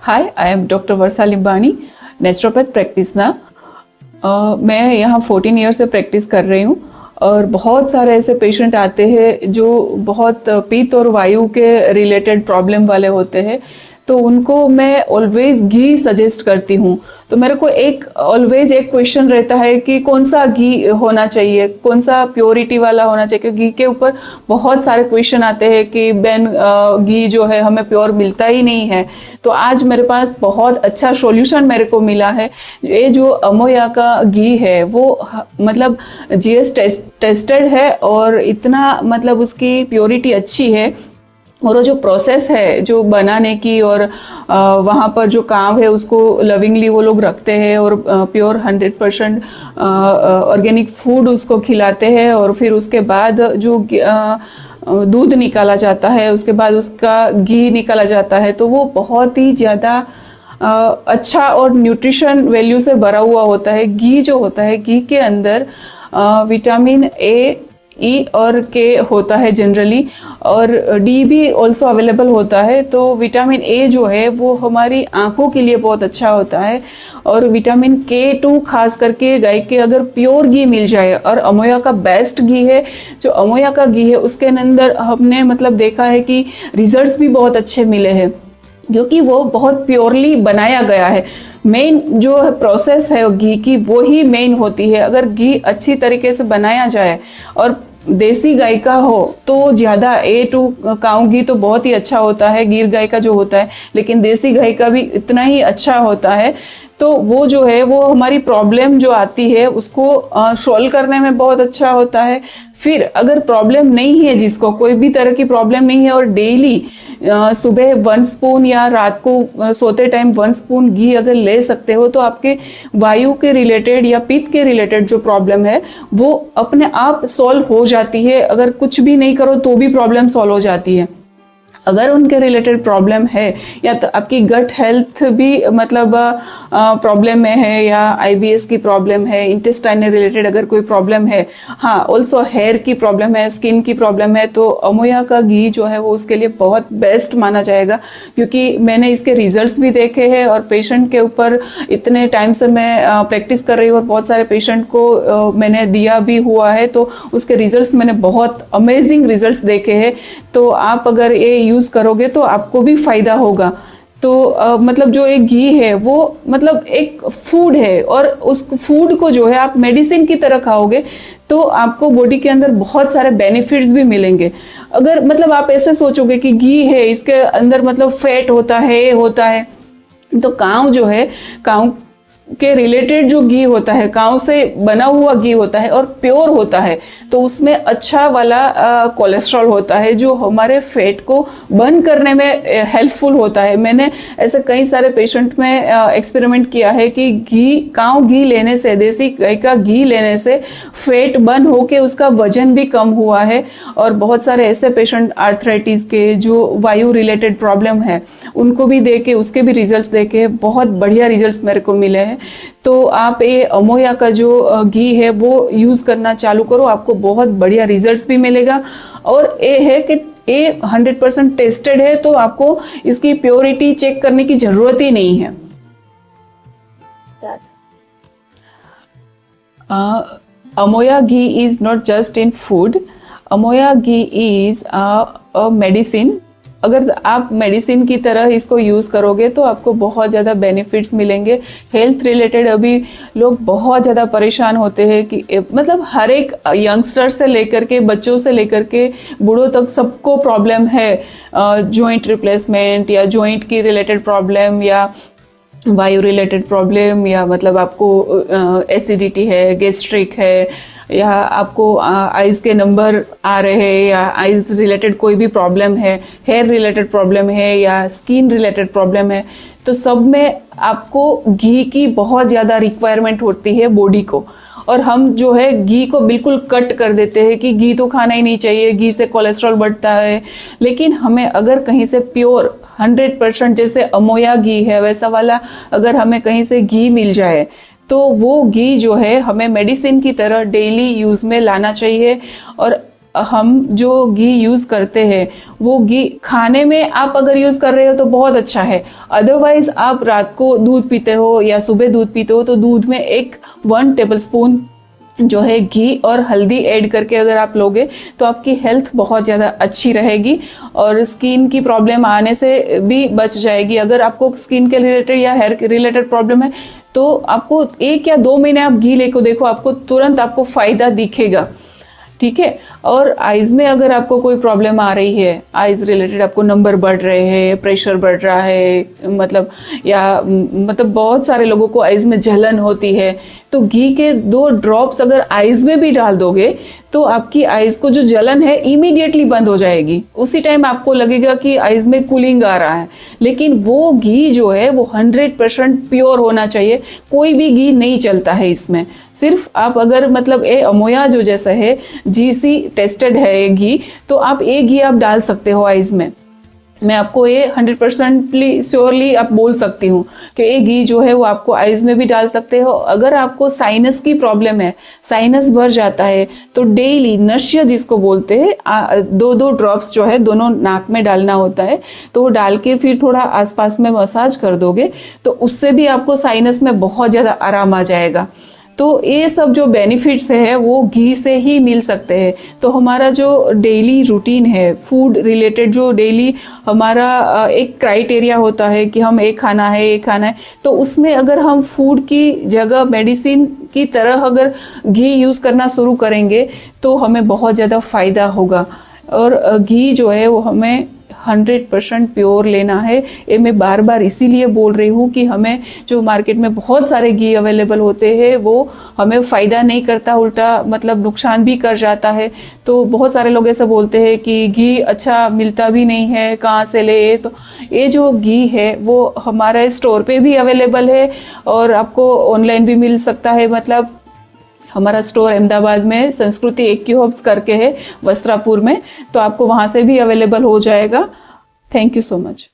Hi, I am doctor Varsha Limbani, naturopath practitioner. मैं यहाँ 14 year से प्रैक्टिस कर रही हूँ और बहुत सारे ऐसे पेशेंट आते हैं जो बहुत पित्त और वायु के रिलेटेड प्रॉब्लम वाले होते हैं, तो उनको मैं ऑलवेज घी सजेस्ट करती हूँ। तो मेरे को ऑलवेज एक क्वेश्चन रहता है कि कौन सा घी होना चाहिए, कौन सा प्योरिटी वाला होना चाहिए, क्योंकि घी के ऊपर बहुत सारे क्वेश्चन आते हैं कि बेन घी जो है हमें प्योर मिलता ही नहीं है। तो आज मेरे पास बहुत अच्छा सॉल्यूशन मेरे को मिला है। ये जो अमोया का घी है वो मतलब जीएस टेस्टेड है और इतना मतलब उसकी प्योरिटी अच्छी है, और वो जो प्रोसेस है जो बनाने की और वहाँ पर जो काम है उसको लविंगली वो लोग रखते हैं और प्योर 100% ऑर्गेनिक फूड उसको खिलाते हैं, और फिर उसके बाद जो दूध निकाला जाता है, उसके बाद उसका घी निकाला जाता है, तो वो बहुत ही ज़्यादा अच्छा और न्यूट्रिशन वैल्यू से भरा हुआ होता है। घी जो होता है, घी के अंदर विटामिन ए, ई और के होता है जनरली, और डी भी ऑल्सो अवेलेबल होता है। तो विटामिन ए जो है वो हमारी आंखों के लिए बहुत अच्छा होता है, और विटामिन के 2 खास करके गाय के अगर प्योर घी मिल जाए, और अमोया का बेस्ट घी है। जो अमोया का घी है उसके अंदर हमने मतलब देखा है कि रिजल्ट्स भी बहुत अच्छे मिले हैं, क्योंकि वो बहुत प्योरली बनाया गया है। मेन जो प्रोसेस है घी की वो ही मेन होती है। अगर घी अच्छी तरीके से बनाया जाए और देसी गाय का हो तो ज़्यादा A2 काऊ घी तो बहुत ही अच्छा होता है, गिर गाय का जो होता है, लेकिन देसी गाय का भी इतना ही अच्छा होता है। तो वो जो है वो हमारी प्रॉब्लम जो आती है उसको सॉल्व करने में बहुत अच्छा होता है। फिर अगर प्रॉब्लम नहीं है, जिसको कोई भी तरह की प्रॉब्लम नहीं है, और डेली सुबह 1 स्पून या रात को सोते टाइम 1 स्पून घी अगर ले सकते हो, तो आपके वायु के रिलेटेड या पित्त के रिलेटेड जो प्रॉब्लम है वो अपने आप सॉल्व हो जाती है। अगर कुछ भी नहीं करो तो भी प्रॉब्लम सॉल्व हो जाती है। अगर उनके रिलेटेड प्रॉब्लम है, या तो आपकी गट हेल्थ भी मतलब प्रॉब्लम में है, या आईबीएस की प्रॉब्लम है, इंटेस्टाइन रिलेटेड अगर कोई प्रॉब्लम है, हाँ ऑल्सो हेयर की प्रॉब्लम है, स्किन की प्रॉब्लम है, तो अमोया का घी जो है वो उसके लिए बहुत बेस्ट माना जाएगा। क्योंकि मैंने इसके रिजल्ट्स भी देखे हैं, और पेशेंट के ऊपर इतने टाइम से मैं प्रैक्टिस कर रही हूँ और बहुत सारे पेशेंट को मैंने दिया भी हुआ है, तो उसके रिजल्ट्स मैंने बहुत अमेजिंग रिजल्ट्स देखे हैं। तो आप अगर ये यूज करोगे तो आपको भी फायदा होगा। तो मतलब जो एक घी है वो मतलब एक फूड है, और उस फूड को जो है आप मेडिसिन की तरह खाओगे तो आपको बॉडी के अंदर बहुत सारे बेनिफिट्स भी मिलेंगे। अगर मतलब आप ऐसे सोचोगे कि घी है, इसके अंदर मतलब फैट होता है, तो काऊ जो है, काऊ के रिलेटेड जो घी होता है, काऊ से बना हुआ घी होता है और प्योर होता है, तो उसमें अच्छा वाला कोलेस्ट्रॉल होता है जो हमारे फैट को बर्न करने में हेल्पफुल होता है। मैंने ऐसे कई सारे पेशेंट में एक्सपेरिमेंट किया है कि काऊ घी लेने से, देसी गाय का घी लेने से फैट बर्न होके उसका वजन भी कम हुआ है। और बहुत सारे ऐसे पेशेंट आर्थराइटिस के जो वायु रिलेटेड प्रॉब्लम है उनको भी देके, उसके भी रिजल्ट्स देके बहुत बढ़िया रिजल्ट्स मेरे को मिले हैं। तो आप ये अमोया का जो घी है वो यूज करना चालू करो, आपको बहुत बढ़िया रिजल्ट्स भी मिलेगा। और ये है कि ये 100% टेस्टेड है, तो आपको इसकी प्योरिटी चेक करने की जरूरत ही नहीं है। Amoya ghee is not just in food, Amoya ghee is a medicine. अगर आप मेडिसिन की तरह इसको यूज़ करोगे तो आपको बहुत ज़्यादा बेनिफिट्स मिलेंगे। हेल्थ रिलेटेड अभी लोग बहुत ज़्यादा परेशान होते हैं कि मतलब हर एक यंगस्टर से लेकर के, बच्चों से लेकर के बूढ़ों तक सबको प्रॉब्लम है। जॉइंट रिप्लेसमेंट या जॉइंट की रिलेटेड प्रॉब्लम, या वायु रिलेटेड प्रॉब्लम, या मतलब आपको एसिडिटी है, गैस्ट्रिक है, या आपको आइज़ के नंबर आ रहे हैं, या आइज़ रिलेटेड कोई भी प्रॉब्लम है, हेयर रिलेटेड प्रॉब्लम है, या स्किन रिलेटेड प्रॉब्लम है, तो सब में आपको घी की बहुत ज़्यादा रिक्वायरमेंट होती है बॉडी को। और हम जो है घी को बिल्कुल कट कर देते हैं कि घी तो खाना ही नहीं चाहिए, घी से कोलेस्ट्रॉल बढ़ता है। लेकिन हमें अगर कहीं से प्योर 100% जैसे अमोया घी है वैसा वाला अगर हमें कहीं से घी मिल जाए, तो वो घी जो है हमें मेडिसिन की तरह डेली यूज में लाना चाहिए। और हम जो घी यूज़ करते हैं वो घी खाने में आप अगर यूज़ कर रहे हो तो बहुत अच्छा है। अदरवाइज आप रात को दूध पीते हो या सुबह दूध पीते हो तो दूध में 1 टेबलस्पून जो है घी और हल्दी ऐड करके अगर आप लोगे तो आपकी हेल्थ बहुत ज़्यादा अच्छी रहेगी और स्किन की प्रॉब्लम आने से भी बच जाएगी। अगर आपको स्किन के रिलेटेड या हेयर के रिलेटेड प्रॉब्लम है तो आपको 1 या 2 महीने आप घी लेको देखो, आपको तुरंत आपको फ़ायदा दिखेगा। ठीक है। और आइज़ में अगर आपको कोई प्रॉब्लम आ रही है, आइज़ रिलेटेड आपको नंबर बढ़ रहे हैं, प्रेशर बढ़ रहा है, मतलब बहुत सारे लोगों को आइज़ में जलन होती है, तो घी के 2 ड्रॉप्स अगर आइज़ में भी डाल दोगे तो आपकी आइज़ को जो जलन है इमीडिएटली बंद हो जाएगी। उसी टाइम आपको लगेगा कि आइज़ में कूलिंग आ रहा है। लेकिन वो घी जो है वो 100% प्योर होना चाहिए, कोई भी घी नहीं चलता है इसमें। सिर्फ आप अगर मतलब ये अमोया जो जैसा है GC टेस्टेड है ये घी, तो आप ये घी आप डाल सकते हो आइज़ में। मैं आपको ये 100% श्योरली आप बोल सकती हूँ कि ये घी जो है वो आपको आइज़ में भी डाल सकते हो। अगर आपको साइनस की प्रॉब्लम है, साइनस भर जाता है, तो डेली नश्य जिसको बोलते हैं 2 ड्रॉप्स जो है दोनों नाक में डालना होता है, तो वो डाल के फिर थोड़ा आसपास में मसाज कर दोगे तो उससे भी आपको साइनस में बहुत ज़्यादा आराम आ जाएगा। तो ये सब जो बेनिफिट्स है वो घी से ही मिल सकते हैं। तो हमारा जो डेली रूटीन है, फूड रिलेटेड जो डेली हमारा एक क्राइटेरिया होता है कि हम ये खाना है, तो उसमें अगर हम फूड की जगह मेडिसिन की तरह अगर घी यूज़ करना शुरू करेंगे तो हमें बहुत ज़्यादा फ़ायदा होगा। और घी जो है वो हमें 100% प्योर लेना है। ये मैं बार बार इसीलिए बोल रही हूँ कि हमें जो मार्केट में बहुत सारे घी अवेलेबल होते हैं वो हमें फ़ायदा नहीं करता, उल्टा मतलब नुकसान भी कर जाता है। तो बहुत सारे लोग ऐसा बोलते हैं कि घी अच्छा मिलता भी नहीं है, कहाँ से ले। तो ये जो घी है वो हमारे स्टोर पे भी अवेलेबल है और आपको ऑनलाइन भी मिल सकता है। मतलब हमारा स्टोर अहमदाबाद में संस्कृति एक्यूहब्स करके है, वस्त्रापुर में, तो आपको वहाँ से भी अवेलेबल हो जाएगा। Thank you so much.